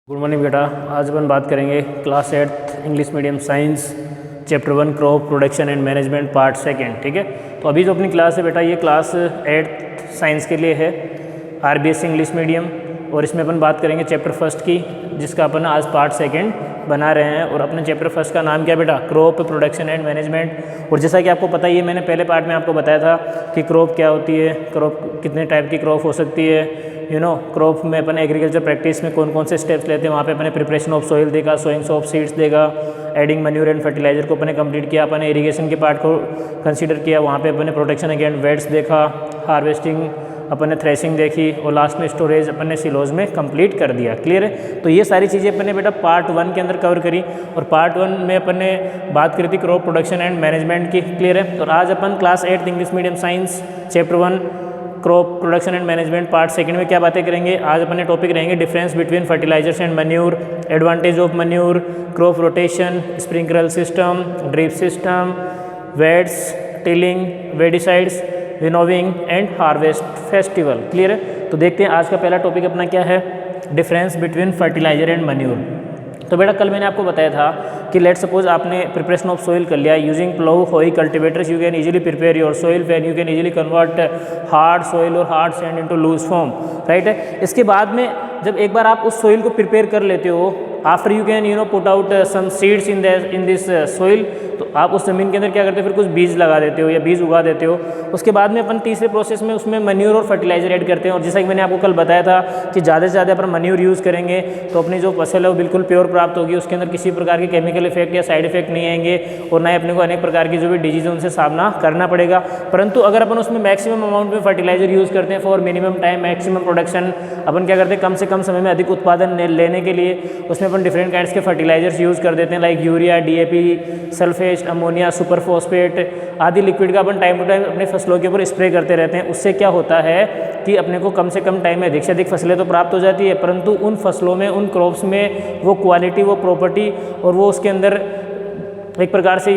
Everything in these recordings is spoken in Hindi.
गुड मॉर्निंग बेटा। आज अपन बात करेंगे class 8 English medium science chapter 1 crop production and management part second. ठीक है, तो अभी जो अपनी क्लास है बेटा ये क्लास 8 साइंस के लिए है, आरबीएससी इंग्लिश मीडियम, और इसमें अपन बात करेंगे चैप्टर फर्स्ट की, जिसका अपन आज पार्ट सेकंड बना रहे हैं। और अपने चैप्टर फर्स्ट का नाम क्या है बेटा? Crop production and management. और जैसा कि आपको पता ही है, मैंने पहले पार्ट में आपको बताया था कि क्रॉप क्या होती है, क्रॉप कितने टाइप की क्रॉप हो सकती है। क्रॉप में अपन एग्रीकल्चर प्रैक्टिस में कौन कौन से स्टेप्स लेते हैं, वहाँ पे अपने प्रिपरेशन ऑफ सॉइल देखा, सोइंग्स ऑफ सीड्स देखा, एडिंग मैन्योर एंड फर्टिलाइजर को अपने कंप्लीट किया, अपने इरिगेशन के पार्ट को कंसीडर किया, वहाँ पे अपने प्रोटेक्शन अगेंस्ट वेट्स देखा, हार्वेस्टिंग अपन ने थ्रेसिंग देखी, और लास्ट में स्टोरेज अपन ने सिलोज में कंप्लीट कर दिया। क्लियर है? तो ये सारी चीज़ें अपन ने बेटा पार्ट 1 के अंदर कवर करी, और पार्ट 1 में अपन ने बात करी थी क्रॉप प्रोडक्शन एंड मैनेजमेंट की। क्लियर है? तो आज अपन class 8 English medium science chapter 1 crop production and management part second में क्या बातें करेंगे। आज अपने टॉपिक रहेंगे difference between fertilisers and manure, advantage of manure, crop rotation, sprinkler system, drip system, weeds, tilling, weedicides, winnowing and harvest festival. Clear है? तो देखते हैं आज का पहला टॉपिक अपना क्या है, difference between fertiliser and manure. तो बेटा कल मैंने आपको बताया था कि लेट सपोज आपने प्रिपरेशन ऑफ सोइल कर लिया using plough, hoe, cultivators, you can easily prepare your soil when you can easily convert hard soil और hard sand into loose form. Right है? इसके बाद में जब एक बार आप उस सोइल को प्रिपेयर कर लेते हो, after you can put out some seeds in this soil, तो आप उस ज़मीन के अंदर क्या करते हो, फिर कुछ बीज लगा देते हो या बीज उगा देते हो। उसके बाद में अपन तीसरे प्रोसेस में उसमें मैन्योर और फर्टिलाइजर ऐड करते हैं। और जैसा कि मैंने आपको कल बताया था कि ज़्यादा से ज़्यादा अपन मैन्योर यूज़ करेंगे तो अपनी जो फसल है वो बिल्कुल प्योर प्राप्त होगी, उसके अंदर किसी प्रकार के केमिकल इफेक्ट या साइड इफेक्ट नहीं आएंगे, और ना ही अपने को अनेक प्रकार की जो भी डिजीज़ उनसे सामना करना पड़ेगा। परंतु अगर अपन उसमें मैक्सिमम अमाउंट में फर्टिलाइजर यूज़ करते हैं for minimum time maximum production, अपन क्या करते हैं कम से कम समय में अधिक उत्पादन लेने के लिए उसमें अपन डिफरेंट काइंड्स के फर्टिलाइजर्स यूज़ कर देते हैं, like urea, DAP, sulphate, ammonia, super phosphate आदि लिक्विड का अपन टाइम टू टाइम अपने फसलों के ऊपर स्प्रे करते रहते हैं। उससे क्या होता है कि अपने को कम से कम टाइम में अधिक से अधिक फसलें तो प्राप्त हो जाती है, परंतु उन फसलों में, उन क्रॉप्स में वो क्वालिटी, वो प्रॉपर्टी और वो उसके अंदर एक प्रकार से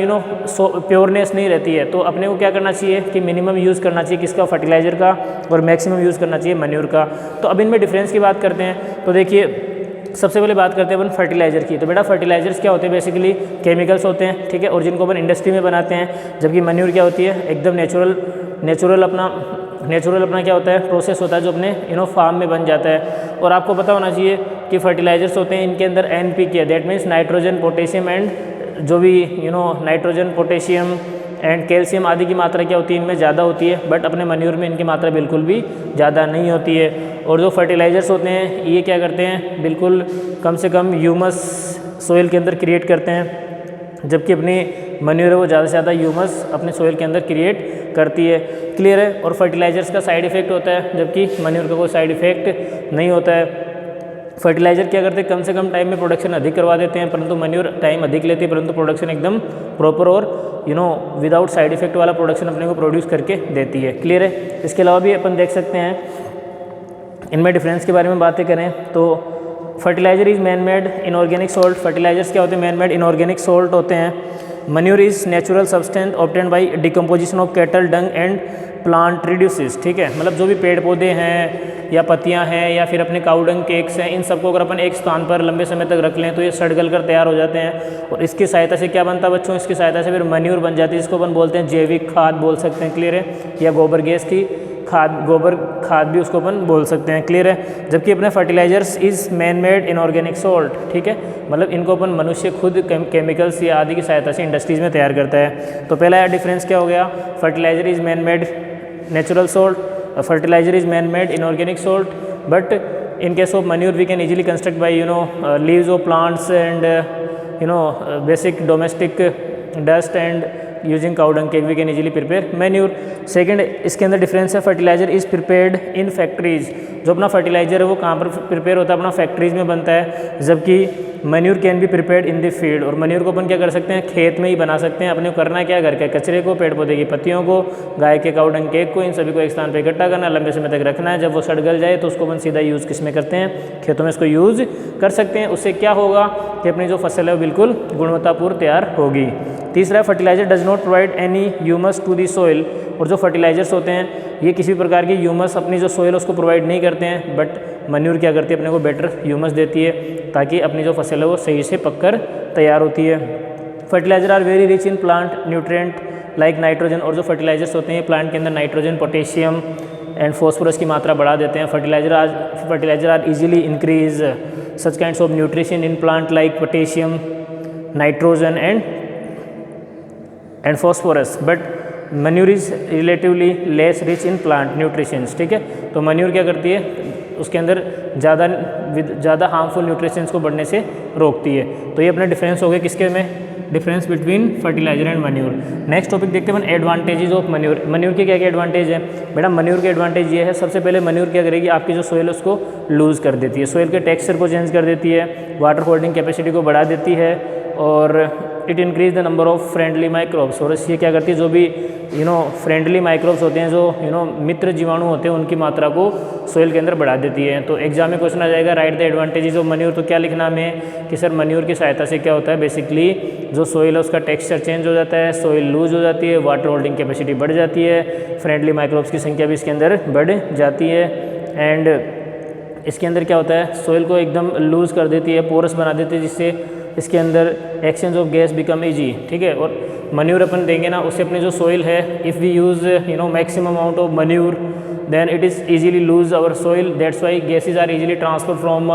प्योरनेस नहीं रहती है। तो अपने को क्या करना चाहिए कि मिनिमम यूज़ करना चाहिए किसका? फर्टिलाइजर का, और मैक्सिमम यूज़ करना चाहिए मैन्योर का। तो अब इनमें डिफरेंस की बात करते हैं। तो देखिए सबसे पहले बात करते हैं अपन फर्टिलाइजर की। तो बेटा फर्टिलाइजर्स क्या होते हैं? बेसिकली केमिकल्स होते हैं, ठीक है, और जिनको अपन इंडस्ट्री में बनाते हैं। जबकि मैन्योर क्या होती है? एकदम नेचुरल अपना क्या होता है? प्रोसेस होता है जो अपने फार्म में बन जाता है। और आपको पता होना चाहिए कि फर्टिलाइजर्स होते हैं, इनके अंदर NPK, that means nitrogen, potassium and जो भी नाइट्रोजन, पोटेशियम एंड कैल्शियम आदि की मात्रा क्या होती है? इनमें ज़्यादा होती है, बट अपने मैन्योर में इनकी मात्रा बिल्कुल भी ज़्यादा नहीं होती है। और जो फर्टिलाइजर्स होते हैं ये क्या करते हैं? बिल्कुल कम से कम ह्यूमस सोइल के अंदर क्रिएट करते हैं, जबकि अपनी मैन्योर है वो ज़्यादा से ज़्यादा ह्यूमस अपने सोइल के अंदर क्रिएट करती है। क्लियर है? और फर्टिलाइजर्स का साइड इफेक्ट होता है, जबकि मैन्योर का कोई साइड इफेक्ट नहीं होता है। फर्टिलाइजर क्या करते हैं? कम से कम टाइम में प्रोडक्शन अधिक करवा देते हैं, परंतु मैन्योर टाइम अधिक लेती है, परंतु प्रोडक्शन एकदम प्रॉपर और विदाउट साइड इफेक्ट वाला प्रोडक्शन अपने को प्रोड्यूस करके देती है। क्लियर है? इसके अलावा भी अपन देख सकते हैं इनमें डिफरेंस के बारे में बातें करें तो fertiliser is man made inorganic salt. Fertilisers क्या होते हैं? मैन मेड इनऑर्गेनिक सॉल्ट होते हैं। Manure is natural substance obtained by decomposition of cattle dung and plant residues. ठीक है, मतलब जो भी पेड़ पौधे हैं या पत्तियां हैं या फिर अपने काऊ डंग केक्स हैं, इन सबको अगर अपन एक स्थान पर लंबे समय तक रख लें तो ये सड़ गल कर तैयार हो जाते हैं। और इसकी सहायता से क्या बनता है बच्चों? इसकी सहायता से फिर मैन्योर बन जाती है, जिसको अपन बोलते हैं जैविक खाद बोल सकते हैं। क्लियर है? या गोबर गैस की खाद, गोबर खाद भी उसको अपन बोल सकते हैं। क्लियर है? जबकि अपने fertilisers is man made inorganic salt. ठीक है, मतलब इनको अपन मनुष्य खुद केमिकल्स या आदि की सहायता से इंडस्ट्रीज़ में तैयार करता है। तो पहला डिफरेंस क्या हो गया? Fertiliser is man made natural salt, fertiliser is man made inorganic salt, but in case of manure we can easily construct by leaves of plants and basic domestic dust, and using cow dung cake we can easily prepare manure. Second इसके अंदर डिफरेंस है, fertiliser is prepared in factories. जो अपना फर्टिलाइजर है वो कहाँ पर प्रिपेयर होता है? अपना फैक्ट्रीज में बनता है, जबकि manure can be prepared in the field. और मैन्योर को अपन क्या कर सकते हैं? खेत में ही बना सकते हैं। अपने को करना क्या? घर के कचरे को, पेड़ पौधे की पत्तियों को, गाय के काऊ डंग केक को, इन सभी को एक स्थान पर इकट्ठा करना, लंबे समय तक रखना है। जब वो सड़ गल जाए तो उसको अपन सीधा यूज़ किस में करते हैं? खेतों में इसको यूज़ कर सकते हैं। उससे क्या होगा कि अपनी जो फसल है वो बिल्कुल गुणवत्तापूर्ण तैयार होगी। तीसरा, fertiliser does not provide any humus to the soil और जो फर्टिलाइजर्स होते हैं ये किसी प्रकार की ह्यूमस अपनी जो सोइल उसको प्रोवाइड नहीं करते हैं, बट मैन्योर क्या करती है अपने को बेटर ह्यूमस देती है ताकि अपनी जो फसल है वो सही से पककर तैयार होती है। Fertiliser are very rich in plant nutrient like nitrogen, और जो फर्टिलाइजर्स होते हैं प्लांट के अंदर नाइट्रोजन, पोटेशियम एंड फॉस्फोरस की मात्रा बढ़ा देते हैं। Fertiliser are easily increase such kinds of nutrition in plant like potassium, nitrogen and phosphorus, but manure is relatively less rich in plant nutritions. ठीक है, तो मैन्योर क्या करती है उसके अंदर ज़्यादा हार्मफुल न्यूट्रिशंस को बढ़ने से रोकती है। तो ये अपने डिफरेंस हो गए किसके में, difference between fertiliser and manure. Next topic देखते हैं एडवांटेजेस ऑफ मैन्योर। मैन्योर के क्या क्या एडवांटेज है बेटा? मैन्योर के एडवांटेज ये है, सबसे पहले मैन्योर क्या करेगी, आपकी जो सोइल उसको लूज़ कर देती है, सोइल के टेक्सचर को चेंज कर देती है, वाटर होल्डिंग कैपेसिटी को बढ़ा देती है, और it increase the number of friendly microbes. और ये क्या करती है, जो भी फ्रेंडली माइक्रोब्स होते हैं, जो मित्र जीवाणु होते हैं, उनकी मात्रा को सोइल के अंदर बढ़ा देती है। तो एग्जाम में क्वेश्चन आ जाएगा right the advantages of manure, तो क्या लिखना हमें कि सर मैन्योर की सहायता से क्या होता है, बेसिकली जो सोइल है उसका टेक्सचर चेंज हो जाता है, सोइल लूज हो जाती है, वाटर होल्डिंग कैपेसिटी बढ़ जाती है, फ्रेंडली माइक्रोब्स की संख्या भी इसके अंदर बढ़ जाती है, एंड इसके अंदर क्या होता है, सोइल को एकदम लूज़ कर देती है, पोरस बना देती है, जिससे इसके अंदर exchange of gas become easy. ठीक है, और मैन्योर अपन देंगे ना, उससे अपनी जो सोइल है, if we use maximum amount of manure then it is easily loose our soil, that's why gases are easily transfer from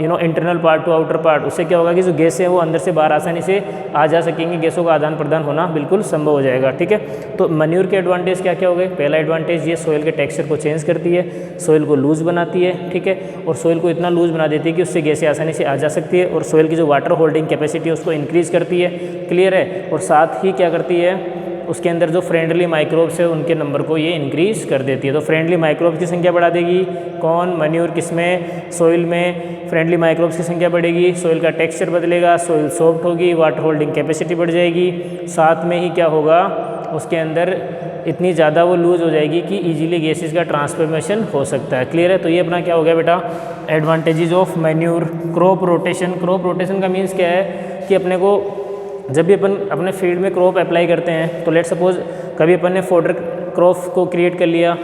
internal part to outer part. उससे क्या होगा कि जो गैस है वो अंदर से बाहर आसानी से आ जा सकेंगी, गैसों का आदान प्रदान होना बिल्कुल संभव हो जाएगा। ठीक है, तो मैन्योर के एडवांटेज क्या क्या हो गए? पहला एडवांटेज ये सोइल के टेक्सचर को चेंज करती है, सोइल को लूज बनाती है। ठीक है, और सोइल को इतना लूज बना देती है कि उससे गैसें आसानी से आ जा सकती है, और सोइल की जो वाटर होल्डिंग कैपेसिटी है उसको इंक्रीज करती है। क्लियर है, और साथ ही क्या करती है, उसके अंदर जो फ्रेंडली माइक्रोब्स है उनके नंबर को ये इंक्रीज कर देती है। तो फ्रेंडली माइक्रोब्स की संख्या बढ़ा देगी कौन? मैन्योर। किसमें? सोइल में फ्रेंडली माइक्रोब्स की संख्या बढ़ेगी, सोइल का टेक्सचर बदलेगा, सोइल सॉफ्ट होगी, वाटर होल्डिंग कैपेसिटी बढ़ जाएगी, साथ में ही क्या होगा, उसके अंदर इतनी ज़्यादा वो लूज हो जाएगी कि इजीली गैसेस का ट्रांसफॉर्मेशन हो सकता है। क्लियर है, तो ये अपना क्या हो गया बेटा, advantages of manure. Crop rotation, crop rotation का मीन्स क्या है कि अपने को जब भी अपन अपने फील्ड में क्रॉप अप्लाई करते हैं, तो लेट सपोज कभी अपन ने फोडर क्रॉप को क्रिएट कर लिया,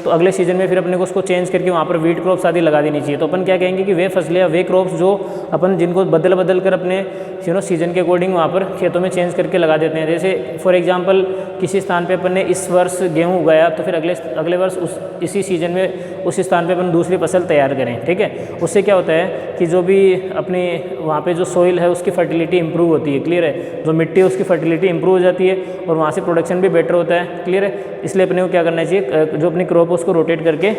तो अगले सीजन में फिर अपने को उसको चेंज करके वहाँ पर वीट क्रॉप्स आदि लगा देनी चाहिए। तो अपन क्या कहेंगे कि वे फसलें, वे क्रॉप्स जो अपन जिनको बदल कर अपने सीजन के अकॉर्डिंग वहाँ पर खेतों में चेंज करके लगा देते हैं। जैसे फॉर एग्जांपल किसी स्थान पे अपन ने इस वर्ष गेहूँ उगाया, तो फिर अगले वर्ष इसी सीजन में उस स्थान पे अपन दूसरी फसल तैयार करें। ठीक है, उससे क्या होता है कि जो भी अपनी वहाँ पे जो सोइल है उसकी फर्टिलिटी इंप्रूव होती है। क्लियर है, जो मिट्टी है उसकी फर्टिलिटी इंप्रूव हो जाती है, और वहाँ से प्रोडक्शन भी बेटर होता है। क्लियर है, इसलिए अपने को क्या करना चाहिए, जो अपनी क्रॉप उसको रोटेट करके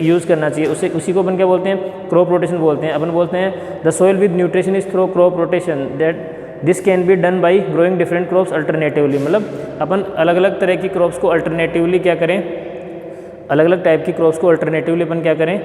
यूज़ करना चाहिए। उसी को अपन क्या बोलते हैं, क्रॉप रोटेशन बोलते हैं। अपन बोलते हैं the soil with nutrition is through crop rotation, that this can be done by growing different crops alternatively. मतलब अपन अलग अलग तरह की क्रॉप्स को अल्टरनेटिवली क्या करें, अलग अलग टाइप की क्रॉप्स को अल्टरनेटिवली अपन क्या करें,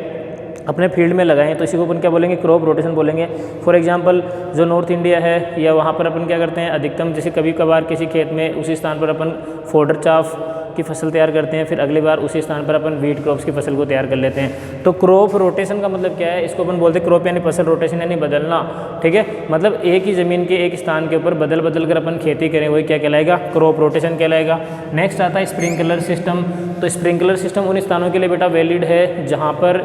अपने फील्ड में लगाएं। तो इसी को अपन क्या बोलेंगे, क्रॉप रोटेशन बोलेंगे। फॉर एग्जांपल जो नॉर्थ इंडिया है, या वहाँ पर अपन क्या करते हैं, अधिकतम जैसे कभी कभार किसी खेत में उसी स्थान पर अपन फोडर चाफ की फसल तैयार करते हैं, फिर अगली बार उसी स्थान पर अपन वीट क्रॉप्स की फसल को तैयार कर लेते हैं। तो क्रॉप रोटेशन का मतलब क्या है, इसको अपन बोलते हैं क्रॉप यानी फसल, रोटेशन यानी बदलना। ठीक है, मतलब एक ही ज़मीन के एक स्थान के ऊपर बदल कर अपन खेती करें, वही क्या कहलाएगा, क्रॉप रोटेशन कहलाएगा। नेक्स्ट आता है स्प्रिंकलर सिस्टम। तो स्प्रिंकलर सिस्टम उन स्थानों के लिए बेटा वैलिड है जहाँ पर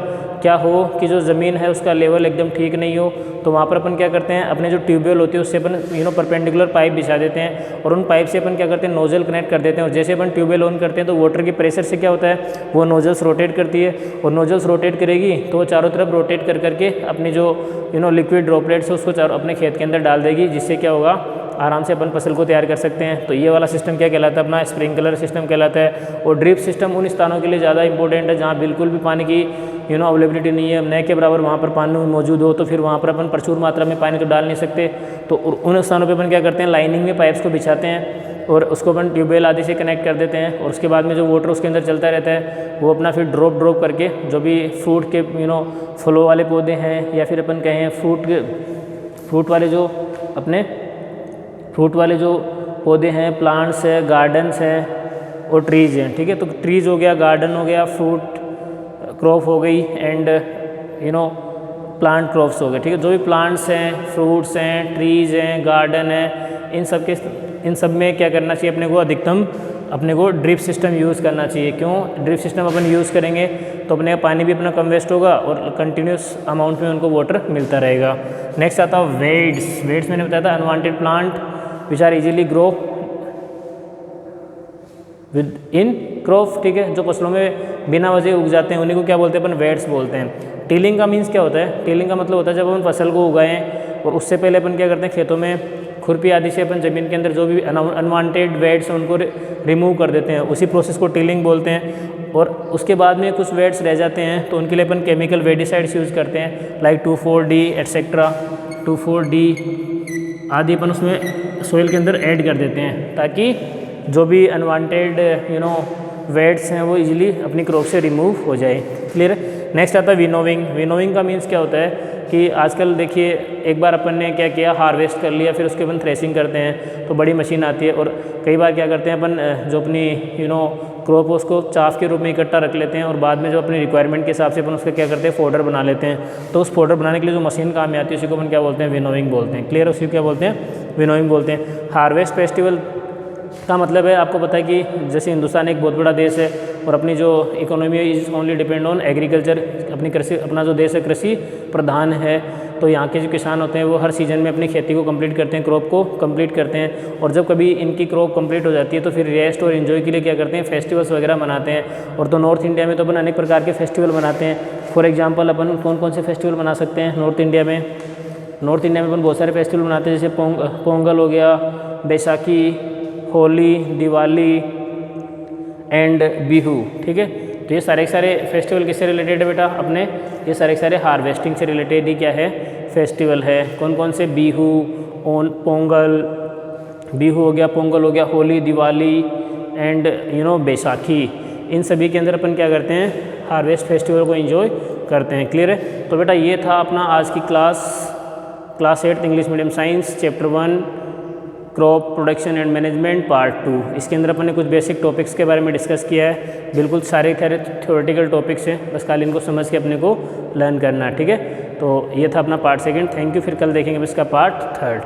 क्या हो कि जो ज़मीन है उसका लेवल एकदम ठीक नहीं हो, तो वहाँ पर अपन क्या करते हैं, अपने जो ट्यूबवेल होती है उससे अपन परपेंडिकुलर पाइप बिछा देते हैं, और उन पाइप से अपन क्या करते हैं, नोजल कनेक्ट कर देते हैं। और जैसे अपन ट्यूबवेल ऑन करते हैं तो वाटर के प्रेशर से क्या होता है, वो नोजल्स रोटेट करती है, और नोजल्स रोटेट करेगी तो वो चारों तरफ रोटेट करके अपनी जो लिक्विड ड्रॉपलेट्स है उसको चारों अपने खेत के अंदर डाल देगी, जिससे क्या होगा, आराम से अपन फसल को तैयार कर सकते हैं। तो ये वाला सिस्टम क्या कहलाता है, अपना स्प्रिंकलर सिस्टम कहलाता है। और ड्रिप सिस्टम उन स्थानों के लिए ज़्यादा इंपॉर्टेंट है जहाँ बिल्कुल भी पानी की अवेलेबिलिटी नहीं है, न के बराबर वहाँ पर पानी मौजूद हो, तो फिर वहाँ पर अपन प्रचुर मात्रा में पानी तो डाल नहीं सकते। तो उन स्थानों पर अपन क्या करते हैं, लाइनिंग में पाइप्स को बिछाते हैं और उसको अपन ट्यूबवेल आदि से कनेक्ट कर देते हैं, और उसके बाद में जो वाटर उसके अंदर चलता रहता है वो अपना फिर ड्रॉप करके जो भी फ्रूट के फ्लो वाले पौधे हैं, या फिर अपन कहें फ्रूट वाले जो पौधे हैं, प्लांट्स है, गार्डन्स हैं और ट्रीज़ हैं। ठीक है, तो ट्रीज़ हो गया, गार्डन हो गया, फ्रूट क्रॉप हो गई, एंड प्लांट क्रॉप्स हो गए। ठीक है, जो भी प्लांट्स हैं, फ्रूट्स हैं, ट्रीज़ हैं, गार्डन है, इन सब के इन सब में क्या करना चाहिए अपने को, अधिकतम अपने को ड्रिप सिस्टम यूज़ करना चाहिए। क्यों ड्रिप सिस्टम अपन यूज़ करेंगे तो अपने पानी भी अपना कम वेस्ट होगा और कंटिन्यूस अमाउंट में उनको वाटर मिलता रहेगा। नेक्स्ट आता है वेड्स। वेड्स मैंने बताया था unwanted plant which are easily grow within crop, ठीक है, जो फसलों में बिना वजह उग जाते हैं उन्हीं को क्या बोलते हैं अपन, वेड्स बोलते हैं। टिलिंग का मीन्स क्या होता है, टिलिंग का मतलब होता है जब अपन फसल को उगाएं और उससे पहले अपन क्या करते हैं, खेतों में खुरपी आदि से अपन ज़मीन के अंदर जो भी अनवांटेड वेड्स हैं उनको रिमूव कर देते हैं, उसी प्रोसेस को टिलिंग बोलते हैं। और उसके बाद में कुछ वेड्स रह जाते हैं तो उनके लिए अपन केमिकल वेडिसाइड्स यूज़ करते हैं, लाइक 2,4-D एट्सेट्रा, 2,4-D आदि अपन उसमें सोइल के अंदर ऐड कर देते हैं ताकि जो भी अनवांटेड वेड्स हैं वो इजीली अपनी क्रॉप से रिमूव हो जाए। क्लियर है। नेक्स्ट आता है विनोविंग। विनोविंग का मीन्स क्या होता है कि आजकल देखिए एक बार अपन ने क्या किया, हार्वेस्ट कर लिया, फिर उसके अपन थ्रेसिंग करते हैं तो बड़ी मशीन आती है और कई बार क्या करते हैं अपन जो अपनी क्रॉप उसको चाफ के रूप में इकट्ठा रख लेते हैं और बाद में जो अपनी रिक्वायरमेंट के हिसाब से अपन उसका क्या करते हैं, फोल्डर बना लेते हैं। तो उस फोल्डर बनाने के लिए जो मशीन काम में आती है उसी को अपन क्या बोलते हैं, विनोविंग बोलते हैं। क्लियर, उसी को क्या बोलते हैं, विनोविंग बोलते हैं। हार्वेस्ट फेस्टिवल का मतलब है, आपको पता है कि जैसे हिंदुस्तान एक बहुत बड़ा देश है और अपनी जो इकोनॉमी है is only depend on agriculture, अपनी कृषि, अपना जो देश है कृषि प्रधान है। तो यहाँ के जो किसान होते हैं वो हर सीज़न में अपनी खेती को कंप्लीट करते हैं, क्रॉप को कंप्लीट करते हैं और जब कभी इनकी क्रॉप कंप्लीट हो जाती है तो फिर रेस्ट और इन्जॉय के लिए क्या करते हैं, फेस्टिवल्स वगैरह मनाते हैं। और तो नॉर्थ इंडिया में तो अपन अनेक प्रकार के फेस्टिवल मनाते हैं। फॉर एग्जाम्पल अपन कौन कौन से फेस्टिवल मना सकते हैं नॉर्थ इंडिया में? नॉर्थ इंडिया में अपन बहुत सारे फेस्टिवल मनाते हैं, जैसे पोंगल हो गया, बैसाखी, होली, दिवाली एंड बिहू, ठीक है। तो ये सारे फेस्टिवल किससे रिलेटेड है बेटा अपने, ये सारे हार्वेस्टिंग से रिलेटेड ही क्या है, फेस्टिवल है। कौन कौन से? बिहू, पोंगल, बिहू हो गया, पोंगल हो गया, होली, दिवाली एंड बैसाखी। इन सभी के अंदर अपन क्या करते हैं, हार्वेस्ट फेस्टिवल को एंजॉय करते हैं। क्लियर है। तो बेटा ये था अपना आज की class 8 English medium science chapter 1 crop production and management part 2। इसके अंदर अपन ने कुछ बेसिक टॉपिक्स के बारे में डिस्कस किया है। बिल्कुल सारे थ्योरेटिकल टॉपिक्स हैं, बस खाली इनको समझ के अपने को लर्न करना है, ठीक है। तो ये था अपना पार्ट 2। Thank you. फिर कल देखेंगे इसका पार्ट 3।